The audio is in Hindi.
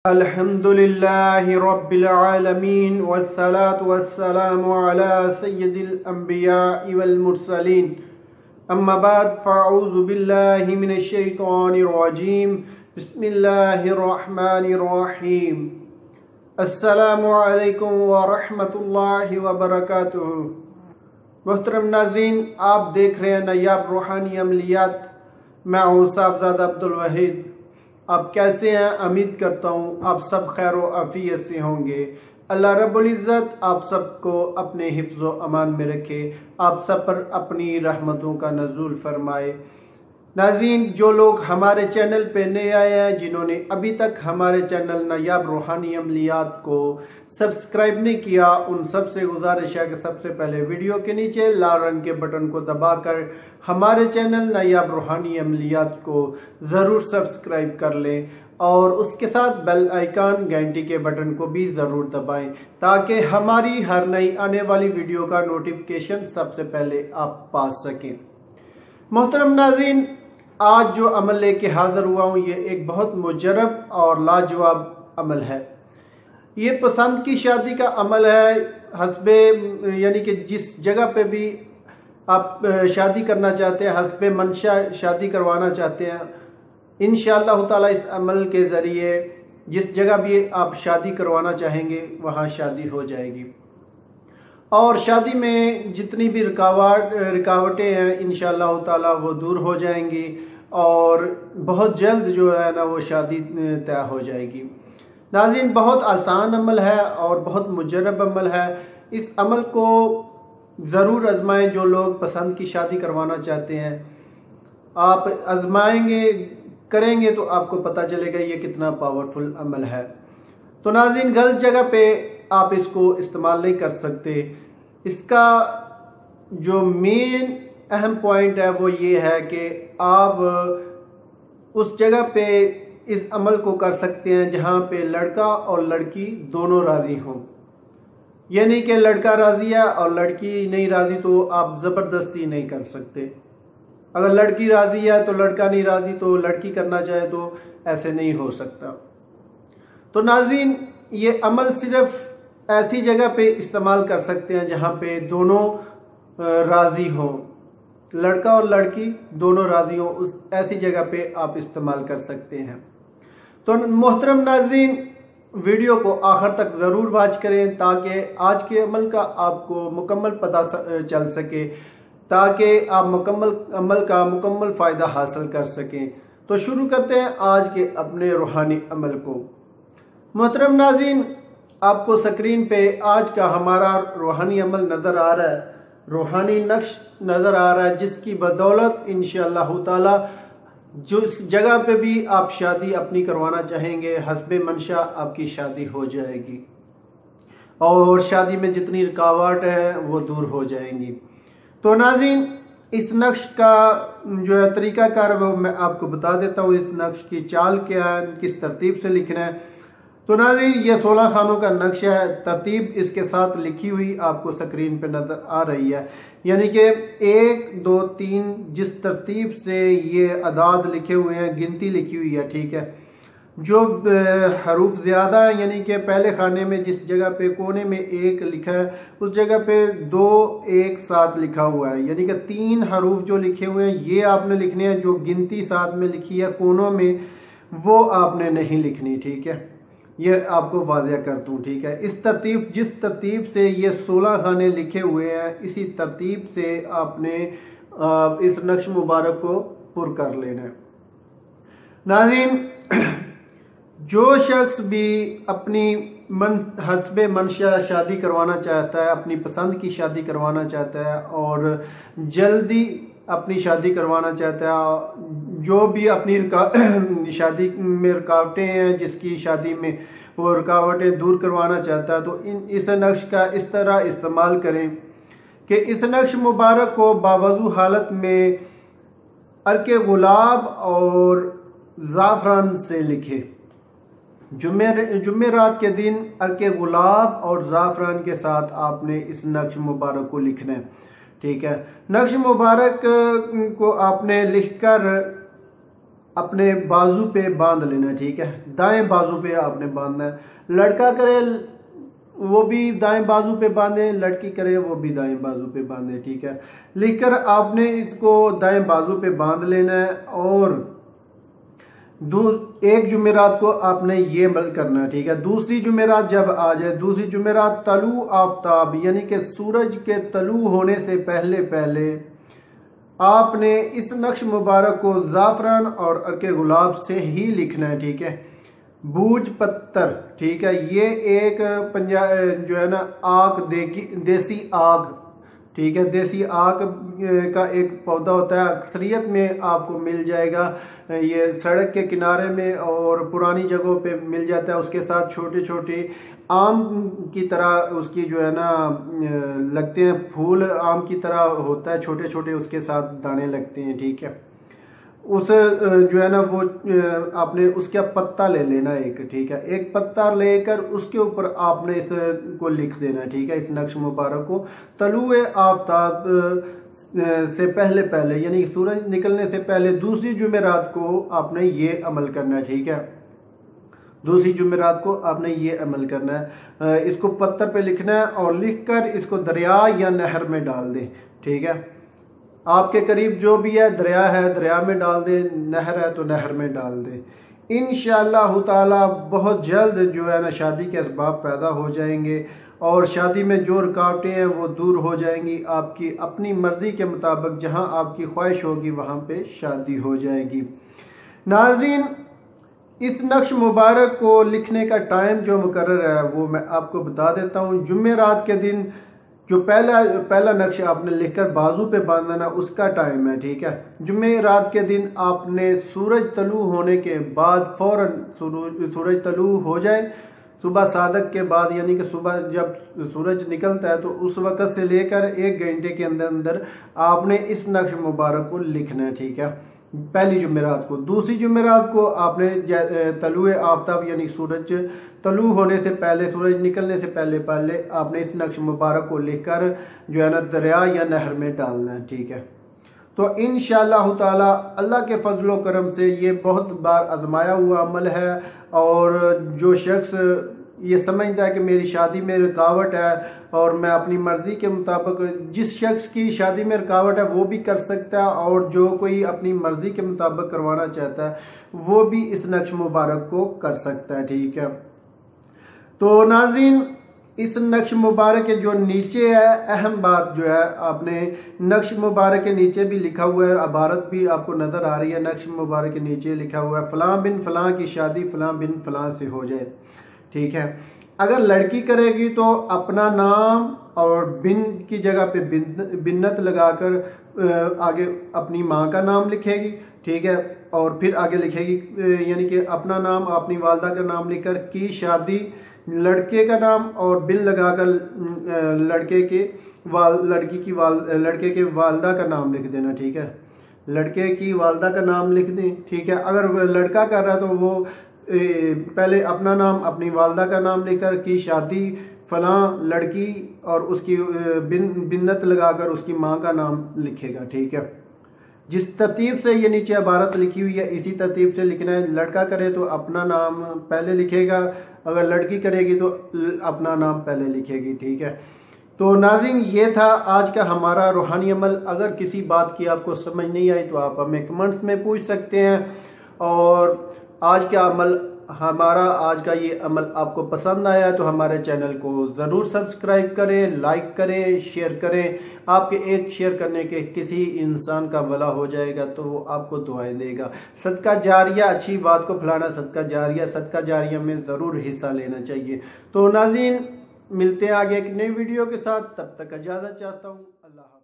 अल्हम्दुलिल्लाहि रब्बिल आलमीन वस्सलातु वस्सलामु अला सय्यिदिल अंबिया'i वल मुरसलीन अम्मा बाद फ़अऊज़ु बिल्लाहि मिनश शैतानिर रजीम बिस्मिल्लाहिर रहमानिर रहीम अस्सलामु अलैकुम व रहमतुल्लाहि व बरकातुहू। मोहतरम नाज़रीन, आप देख रहे हैं नायाब रूहानी अमलियात। मैं हूँ साहबजादा अब्दुल वहीद। आप कैसे हैं? उम्मीद करता हूँ आप सब खैर व आफियत से होंगे। अल्लाह रब्बुल इज़्ज़त आप सबको अपने हिफ्ज़ व अमान में रखे, आप सब पर अपनी रहमतों का नज़ूल फरमाए। नाज़रीन, जो लोग हमारे चैनल पे नए आए हैं, जिन्होंने अभी तक हमारे चैनल नायाब रूहानी अमलियात को सब्सक्राइब नहीं किया, उन सब से गुजारिश है कि सबसे पहले वीडियो के नीचे लाल रंग के बटन को दबाकर हमारे चैनल नायाब रूहानी अमलियात को ज़रूर सब्सक्राइब कर लें और उसके साथ बेल आइकन घंटी के बटन को भी ज़रूर दबाएं ताकि हमारी हर नई आने वाली वीडियो का नोटिफिकेशन सबसे पहले आप पा सकें। मोहतरम नाज़रीन, आज जो अमल लेके हाजिर हुआ हूँ ये एक बहुत मुजरब और लाजवाब अमल है। ये पसंद की शादी का अमल है। हस्बे यानी कि जिस जगह पे भी आप शादी करना चाहते हैं, हस्बे मंशा शादी करवाना चाहते हैं, इंशाअल्लाह ताला इस अमल के ज़रिए जिस जगह भी आप शादी करवाना चाहेंगे वहाँ शादी हो जाएगी। और शादी में जितनी भी रुकावटें हैं इंशाअल्लाह ताला वो दूर हो जाएंगी और बहुत जल्द जो है ना वो शादी तय हो जाएगी। नाज़रीन, बहुत आसान अमल है और बहुत मुजरब अमल है। इस अमल को ज़रूर आजमाएं। जो लोग पसंद की शादी करवाना चाहते हैं, आप आजमाएंगे, करेंगे तो आपको पता चलेगा ये कितना पावरफुल अमल है। तो नाज़रीन, गलत जगह पे आप इसको इस्तेमाल नहीं कर सकते। इसका जो मेन अहम पॉइंट है वो ये है कि आप उस जगह पे इस अमल को कर सकते हैं जहाँ पे लड़का और लड़की दोनों राज़ी हों। ये नहीं कि लड़का राज़ी है और लड़की नहीं राज़ी तो आप ज़बरदस्ती नहीं कर सकते। अगर लड़की राज़ी है तो लड़का नहीं राज़ी तो लड़की करना चाहे तो ऐसे नहीं हो सकता। तो नाज़रीन, ये अमल सिर्फ ऐसी जगह पे इस्तेमाल कर सकते हैं जहाँ पे दोनों राज़ी हों, लड़का और लड़की दोनों राज़ी हों, उस ऐसी जगह पे आप इस्तेमाल कर सकते हैं। तो मोहतरम नाज़रीन, वीडियो को आखिर तक ज़रूर वॉच करें ताकि आज के अमल का आपको मुकम्मल पता चल सके, ताकि आप अमल का मुकम्मल फ़ायदा हासिल कर सकें। तो शुरू करते हैं आज के अपने रूहानी अमल को। मोहतरम नाज़रीन, आपको स्क्रीन पे आज का हमारा रूहानी अमल नज़र आ रहा है, रूहानी नक्श नज़र आ रहा है, जिसकी बदौलत इंशाअल्लाह ताला जो इस जगह पे भी आप शादी अपनी करवाना चाहेंगे, हस्बे मंशा आपकी शादी हो जाएगी और शादी में जितनी रुकावट है वो दूर हो जाएंगी। तो नाज़रीन, इस नक्श का जो है तरीक़ाकार है वो मैं आपको बता देता हूँ। इस नक्श की चाल क्या है, किस तरतीब से लिखना है। तो नाज़रीन, ये 16 खानों का नक्श है। तरतीब इसके साथ लिखी हुई आपको स्क्रीन पे नज़र आ रही है, यानी कि 1 2 3 जिस तरतीब से ये अदाद लिखे हुए हैं, गिनती लिखी हुई है, ठीक है। जो हरूफ ज़्यादा है, यानी कि पहले खाने में जिस जगह पे कोने में 1 लिखा है उस जगह पे 2 1 7 लिखा हुआ है, यानी कि 3 हरूफ जो लिखे हुए हैं ये आपने लिखने हैं। जो गिनती साथ में लिखी है कोनों में वो आपने नहीं लिखनी, ठीक है। ये आपको वाज़िया कर दूँ, ठीक है। इस तरतीब जिस तरतीब से ये 16 खाने लिखे हुए हैं इसी तरतीब से आपने इस नक्श मुबारक को पुर कर लेना है। नाज़रीन, जो शख्स भी अपनी हस्बे मंशा शादी करवाना चाहता है, अपनी पसंद की शादी करवाना चाहता है और जल्दी अपनी शादी करवाना चाहता है, जो भी अपनी शादी में रुकावटें हैं, जिसकी शादी में वो रुकावटें दूर करवाना चाहता है, तो इस नक्श का इस तरह इस्तेमाल करें कि इस नक्श मुबारक को बावजू हालत में अर्के गुलाब और ज़ाफ़रान से लिखे। जुमेरात के दिन अर्के गुलाब और ज़ाफ़रान के साथ आपने इस नक्श मुबारक को लिखना है, ठीक है। नक्श मुबारक को आपने लिखकर अपने बाजू पे बांध लेना है, ठीक है। दाएं बाजू पे आपने बांधना है। लड़का करे वो भी दाएं बाजू पे बांधे, लड़की करे वो भी दाएं बाजू पे बांधे, ठीक है। लिखकर आपने इसको दाएं बाजू पे बांध लेना है और एक जुमेरात को आपने ये अमल करना है, ठीक है। दूसरी जुमेरात जब आ जाए, दूसरी जुमेरात तलू आफ्ताब यानी कि सूरज के तलू होने से पहले पहले आपने इस नक्श मुबारक को ज़ाफ़रान और अर्के गुलाब से ही लिखना है, ठीक है। बूझ पत्थर, ठीक है, ये एक जो है ना आग, देसी आग, ठीक है, देसी आग का एक पौधा होता है, अक्सरियत में आपको मिल जाएगा, ये सड़क के किनारे में और पुरानी जगहों पे मिल जाता है। उसके साथ छोटे छोटे आम की तरह उसकी जो है ना लगते हैं, फूल आम की तरह होता है, छोटे छोटे उसके साथ दाने लगते हैं, ठीक है। उस जो है ना वो आपने उसका पत्ता ले लेना एक, ठीक है। एक पत्ता लेकर उसके ऊपर आपने इसको लिख देना, ठीक है, इस नक्श मुबारक को तलुए आफ्ताब से पहले पहले यानी सूरज निकलने से पहले दूसरी जुमेरात को आपने ये अमल करना है, ठीक है। दूसरी जुमेरात को आपने ये अमल करना है। इसको पत्थर पे लिखना है और लिखकर इसको दरिया या नहर में डाल दें, ठीक है। आपके करीब जो भी है, दरिया है दरिया में डाल दें, नहर है तो नहर में डाल दें। इंशाअल्लाह ताला बहुत जल्द जो है ना शादी के असबाब पैदा हो जाएंगे और शादी में जो रुकावटें हैं वो दूर हो जाएंगी। आपकी अपनी मर्जी के मुताबिक जहां आपकी ख्वाहिश होगी वहां पे शादी हो जाएगी। नाज़रीन, इस नक्श मुबारक को लिखने का टाइम जो मुकर्रर है वो मैं आपको बता देता हूँ। जुमेरात के दिन जो पहला नक्श आपने लिखकर बाजू पे बांधना उसका टाइम है, ठीक है। जुमेरात के दिन आपने सूरज तलू होने के बाद फौरन सूरज तलू हो जाए, सुबह सादक के बाद यानी कि सुबह जब सूरज निकलता है तो उस वक़्त से लेकर 1 घंटे के अंदर अंदर आपने इस नक्श मुबारक को लिखना है, ठीक है, पहली जुमेरात को। दूसरी जुमेरात को आपने तलुए आफ्ताब यानी सूरज तलू होने से पहले, सूरज निकलने से पहले पहले आपने इस नक्श मुबारक को लिखकर जो है ना दरिया या नहर में डालना है, ठीक है। तो इंशाअल्लाह ताला अल्लाह के फजलो करम से ये बहुत बार आजमाया हुआ अमल है और जो शख्स ये समझता है कि मेरी शादी में रुकावट है और मैं अपनी मर्जी के मुताबिक, जिस शख्स की शादी में रुकावट है वो भी कर सकता है और जो कोई अपनी मर्जी के मुताबिक करवाना चाहता है वो भी इस नक्श मुबारक को कर सकता है, ठीक है। तो नाज़रीन, इस नक्श मुबारक के जो नीचे है, अहम बात जो है, आपने नक्श मुबारक के नीचे भी लिखा हुआ है, इबारत भी आपको नज़र आ रही है। नक्श मुबारक के नीचे लिखा हुआ है फ़लाँ बिन फ़लाँ की शादी फ़लाँ बिन फ़लाँ से हो जाए, ठीक है। अगर लड़की करेगी तो अपना नाम और बिन की जगह पे बिन्नत लगाकर आगे अपनी माँ का नाम लिखेगी, ठीक है, और फिर आगे लिखेगी यानी कि अपना नाम, अपनी वालदा का नाम लिखकर की शादी, लड़के का नाम और बिन लगाकर लड़के के वालदा का नाम लिख देना, ठीक है। लड़के की वालदा का नाम लिख दें, ठीक है। अगर लड़का कर रहा है तो वो पहले अपना नाम, अपनी वालदा का नाम लिखकर की शादी फलां लड़की और उसकी बिन्नत लगाकर उसकी माँ का नाम लिखेगा, ठीक है। जिस तरतीब से ये नीचे इबारत लिखी हुई है इसी तरतीब से लिखना है। लड़का करे तो अपना नाम पहले लिखेगा, अगर लड़की करेगी तो अपना नाम पहले लिखेगी, ठीक है। तो नाज़रीन, ये था आज का हमारा रूहानी अमल। अगर किसी बात की आपको समझ नहीं आई तो आप हमें कमेंट्स में पूछ सकते हैं। और आज का ये अमल आपको पसंद आया तो हमारे चैनल को ज़रूर सब्सक्राइब करें, लाइक करें, शेयर करें। आपके एक शेयर करने के किसी इंसान का भला हो जाएगा तो वो आपको दुआएं देगा। सदका जारिया, अच्छी बात को फैलाना सदका जारिया में ज़रूर हिस्सा लेना चाहिए। तो नाज़रीन, मिलते हैं आगे एक नई वीडियो के साथ, तब तक इजाज़त चाहता हूँ। अल्लाह।